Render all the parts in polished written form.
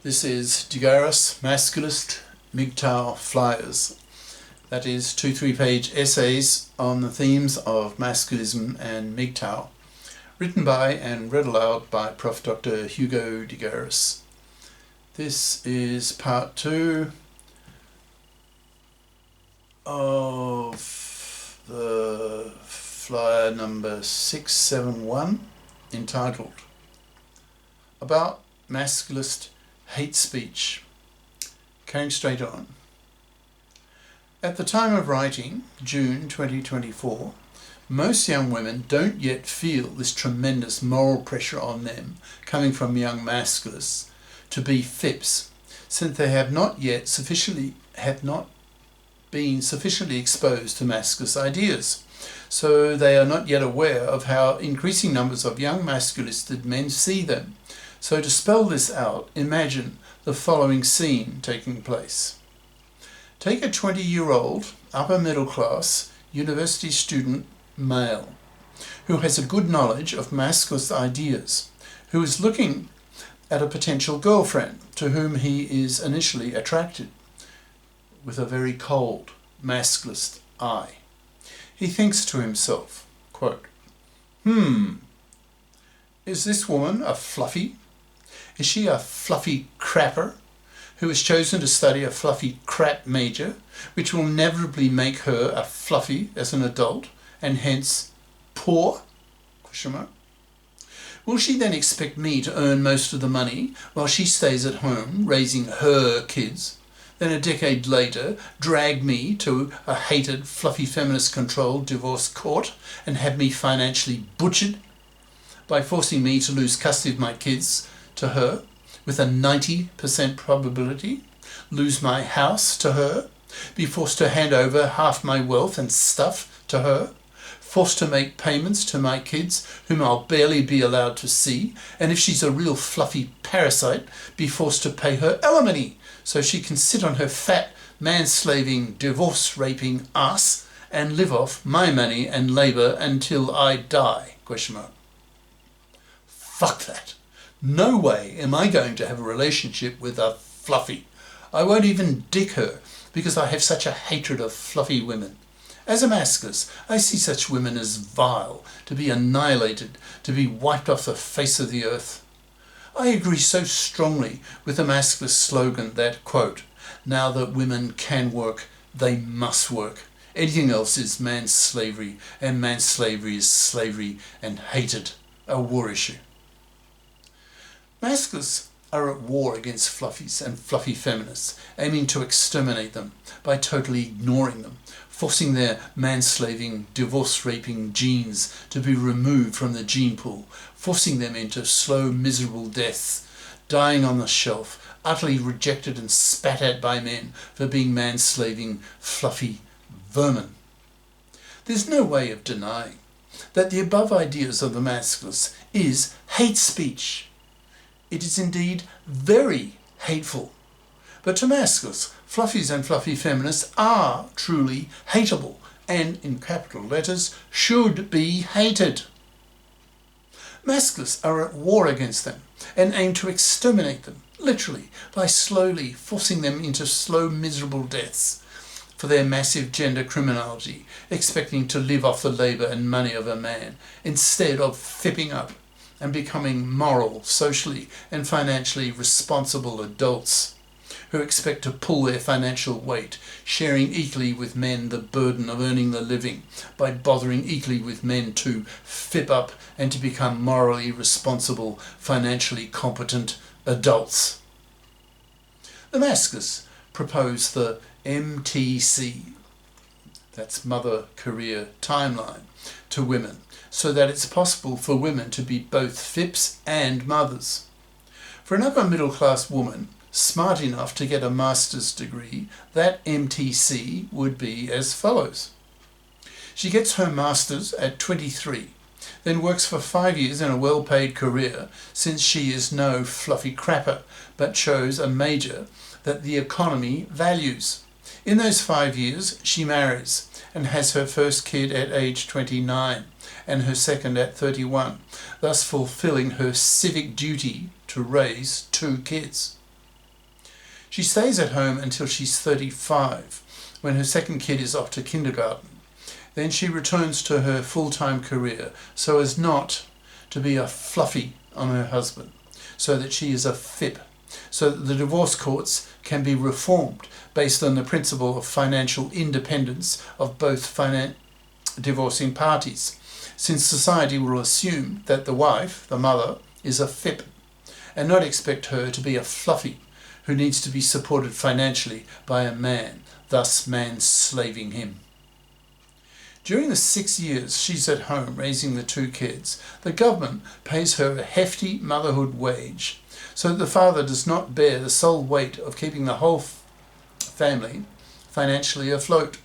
This is Garis, Masculist, MGTOW flyers. That is 2 3-page essays on the themes of Masculism and MGTOW, written by and read aloud by Prof. Dr. Hugo de Garis. This is part 2 of the flyer number 671, entitled About Masculist Hate Speech. Carrying straight on. At the time of writing, June 2024, most young women don't yet feel this tremendous moral pressure on them coming from young masculists to be FIPs, since they have not been sufficiently exposed to masculist ideas. So they are not yet aware of how increasing numbers of young masculistic men see them. So to spell this out, imagine the following scene taking place. Take a 20-year-old, upper middle class, university student male, who has a good knowledge of masculist ideas, who is looking at a potential girlfriend to whom he is initially attracted, with a very cold, masculist eye. He thinks to himself, quote, is this woman a fluffy? Is she a fluffy crapper who has chosen to study a fluffy crap major, which will inevitably make her a fluffy as an adult and hence poor? Will she then expect me to earn most of the money while she stays at home raising her kids, then a decade later drag me to a hated fluffy feminist controlled divorce court and have me financially butchered by forcing me to lose custody of my kids to her, with a 90% probability, lose my house to her, be forced to hand over half my wealth and stuff to her, forced to make payments to my kids whom I'll barely be allowed to see, and if she's a real fluffy parasite, be forced to pay her alimony so she can sit on her fat, manslaving, divorce-raping ass and live off my money and labour until I die? Fuck that. No way am I going to have a relationship with a fluffy. I won't even dick her because I have such a hatred of fluffy women. As a masculist, I see such women as vile, to be annihilated, to be wiped off the face of the earth. I agree so strongly with the masculist slogan that, quote, now that women can work, they must work. Anything else is man's slavery, and man's slavery is slavery and hated, a war issue. Masculists are at war against fluffies and fluffy feminists, aiming to exterminate them by totally ignoring them, forcing their manslaving, divorce-raping genes to be removed from the gene pool, forcing them into slow, miserable deaths, dying on the shelf, utterly rejected and spat at by men for being manslaving, fluffy vermin. There's no way of denying that the above ideas of the masculists is hate speech. It is indeed very hateful. But to masculists, fluffies and fluffy feminists are truly hateable and, in capital letters, should be hated. Masculists are at war against them and aim to exterminate them, literally, by slowly forcing them into slow, miserable deaths for their massive gender criminality, expecting to live off the labour and money of a man, instead of fipping up and becoming moral, socially and financially responsible adults who expect to pull their financial weight, sharing equally with men the burden of earning the living by bothering equally with men to fip up and to become morally responsible, financially competent adults. The masculists propose the MTC, that's Mother Career Timeline, to women, so that it's possible for women to be both FIPs and mothers. For an upper middle class woman smart enough to get a master's degree, that MTC would be as follows. She gets her master's at 23, then works for 5 years in a well-paid career, since she is no fluffy crapper, but chose a major that the economy values. In those 5 years, she marries and has her first kid at age 29 and her second at 31, thus fulfilling her civic duty to raise 2 kids. She stays at home until she's 35, when her second kid is off to kindergarten. Then she returns to her full-time career so as not to be a fluffy on her husband, so that she is a FIP, so that the divorce courts can be reformed based on the principle of financial independence of both divorcing parties, since society will assume that the wife, the mother, is a FIP, and not expect her to be a fluffy who needs to be supported financially by a man, thus man-slaving him. During the 6 years she's at home raising the 2 kids, the government pays her a hefty motherhood wage, so that the father does not bear the sole weight of keeping the whole family financially afloat.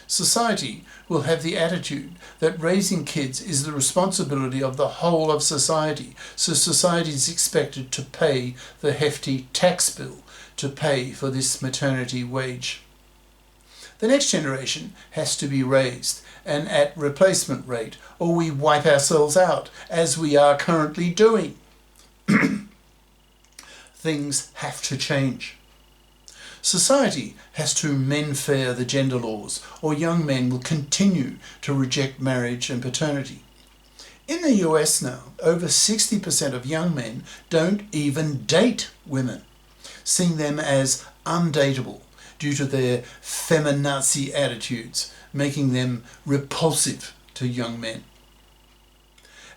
Society will have the attitude that raising kids is the responsibility of the whole of society, so society is expected to pay the hefty tax bill to pay for this maternity wage. The next generation has to be raised, and at replacement rate, or we wipe ourselves out, as we are currently doing. Things have to change. Society has to men-fair the gender laws, or young men will continue to reject marriage and paternity. In the US now, over 60% of young men don't even date women, seeing them as undateable due to their feminazi attitudes, making them repulsive to young men.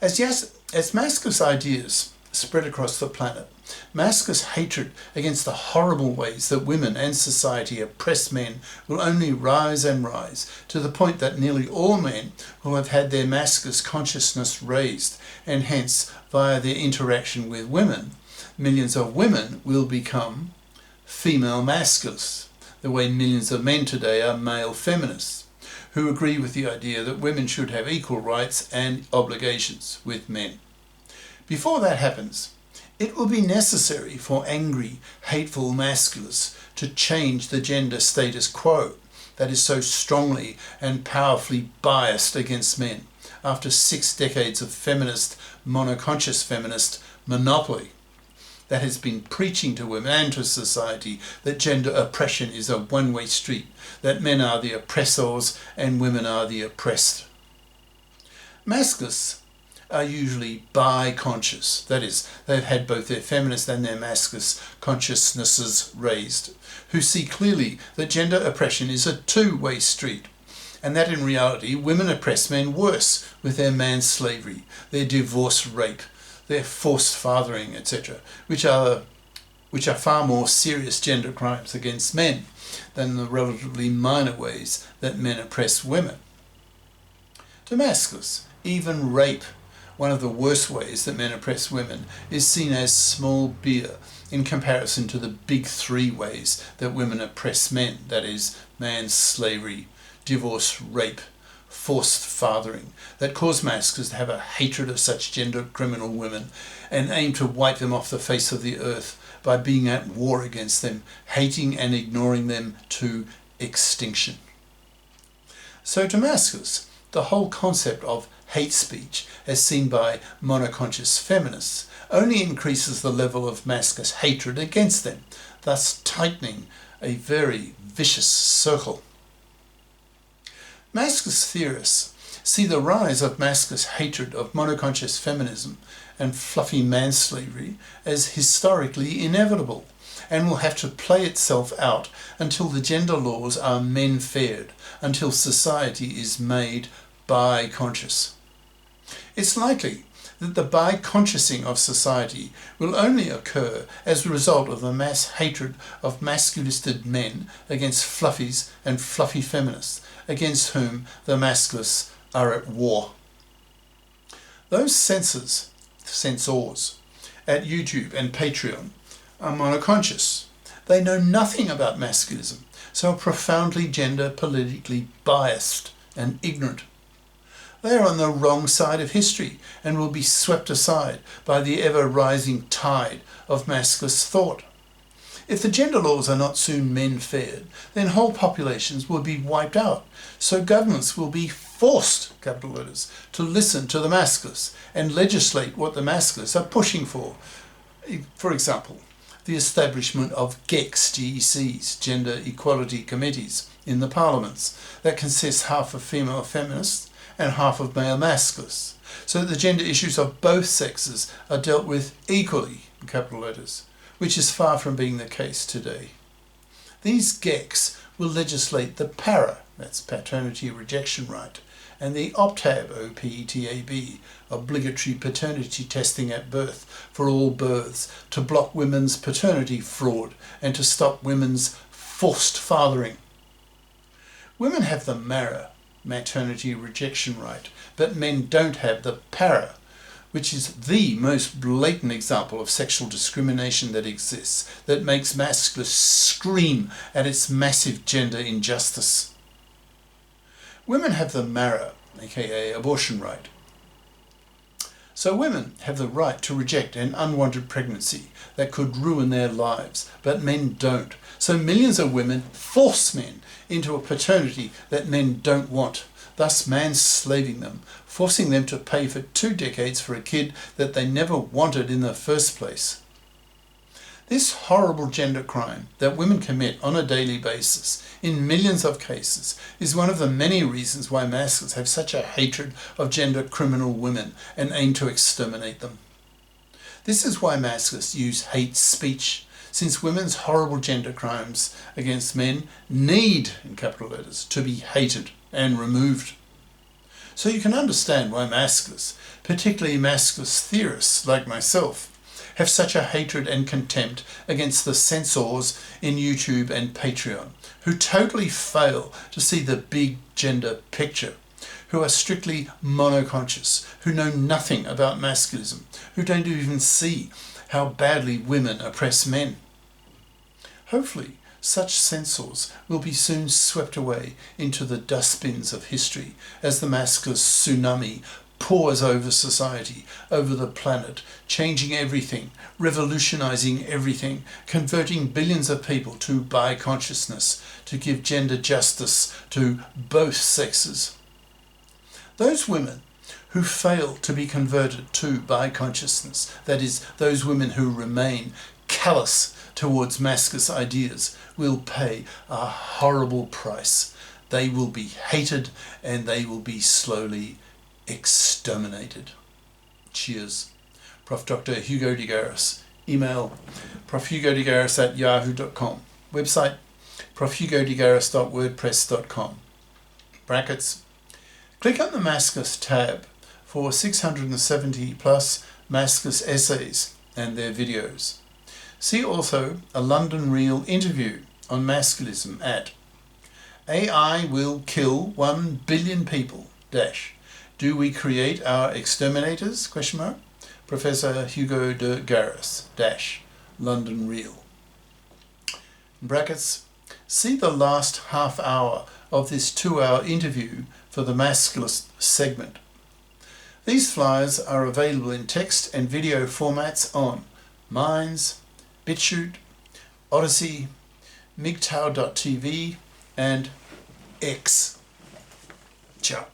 As masculinist ideas spread across the planet, masculinist hatred against the horrible ways that women and society oppress men will only rise and rise, to the point that nearly all men will have had their masculinist consciousness raised, and hence, via their interaction with women, millions of women will become female masculists, the way millions of men today are male feminists, who agree with the idea that women should have equal rights and obligations with men. Before that happens, it will be necessary for angry, hateful masculists to change the gender status quo that is so strongly and powerfully biased against men after 6 decades of feminist, monoconscious feminist monopoly that has been preaching to women and to society that gender oppression is a one-way street, that men are the oppressors and women are the oppressed. Masculists are usually bi-conscious, that is, they've had both their feminist and their masculinist consciousnesses raised, who see clearly that gender oppression is a two-way street, and that in reality women oppress men worse with their manslavery, their divorce rape, their forced fathering, etc., which are far more serious gender crimes against men than the relatively minor ways that men oppress women. To masculists, even rape, one of the worst ways that men oppress women, is seen as small beer in comparison to the big 3 ways that women oppress men, that is, manslavery, divorce, rape, forced fathering, that cause masculists to have a hatred of such gender criminal women and aim to wipe them off the face of the earth by being at war against them, hating and ignoring them to extinction. So to masculists, the whole concept of hate speech, as seen by monoconscious feminists, only increases the level of masculinist hatred against them, thus tightening a very vicious circle. Masculinist theorists see the rise of masculinist hatred of monoconscious feminism and fluffy manslavery as historically inevitable, and will have to play itself out until the gender laws are men-fared, until society is made bi-conscious. It's likely that the bi-consciousing of society will only occur as a result of the mass hatred of masculisted men against fluffies and fluffy feminists, against whom the masculists are at war. Those censors at YouTube and Patreon are monoconscious. They know nothing about masculism, so are profoundly gender politically biased and ignorant. They are on the wrong side of history and will be swept aside by the ever-rising tide of masculinist thought. If the gender laws are not soon men-fared, then whole populations will be wiped out, so governments will be forced, capital letters, to listen to the masculists and legislate what the masculists are pushing for. For example, the establishment of GECs, Gender Equality Committees, in the parliaments that consists half of female feminists and half of male masculists, so that the gender issues of both sexes are dealt with equally, in capital letters, which is far from being the case today. These GECs will legislate the PARA, that's paternity rejection right, and the OPTAB, OPTAB, obligatory paternity testing at birth for all births, to block women's paternity fraud and to stop women's forced fathering. Women have the MARA, maternity rejection right, but men don't have the PARA, which is the most blatant example of sexual discrimination that exists, that makes Masculist scream at its massive gender injustice. Women have the MARA, aka abortion right. So women have the right to reject an unwanted pregnancy that could ruin their lives, but men don't. So millions of women force men into a paternity that men don't want, thus manslaving them, forcing them to pay for 2 decades for a kid that they never wanted in the first place. This horrible gender crime that women commit on a daily basis, in millions of cases, is one of the many reasons why masculists have such a hatred of gender criminal women and aim to exterminate them. This is why masculists use hate speech, since women's horrible gender crimes against men need, in capital letters, to be hated and removed. So you can understand why masculists, particularly masculist theorists like myself, have such a hatred and contempt against the censors in YouTube and Patreon, who totally fail to see the big gender picture, who are strictly monoconscious, who know nothing about masculism, who don't even see how badly women oppress men. Hopefully, such censors will be soon swept away into the dustbins of history as the masculist tsunami pours over society, over the planet, changing everything, revolutionizing everything, converting billions of people to bi-consciousness, to give gender justice to both sexes. Those women who fail to be converted to bi-consciousness, that is, those women who remain callous towards masculinist ideas, will pay a horrible price. They will be hated and they will be slowly exterminated. Cheers. Prof. Dr. Hugo de Garis. Email profhugodegaris@yahoo.com. Website profhugodegaris.wordpress.com. Brackets. Click on the Masculist tab for 670 plus Masculist essays and their videos. See also a London Reel interview on masculism at AI will kill 1 billion people dash. Do we create our exterminators? Question mark. Professor Hugo de Garis dash London Reel. Brackets. See the last half hour of this 2-hour interview for the Masculist segment. These flyers are available in text and video formats on Minds, BitChute, Odyssey, MGTOW.tv and X. Ciao.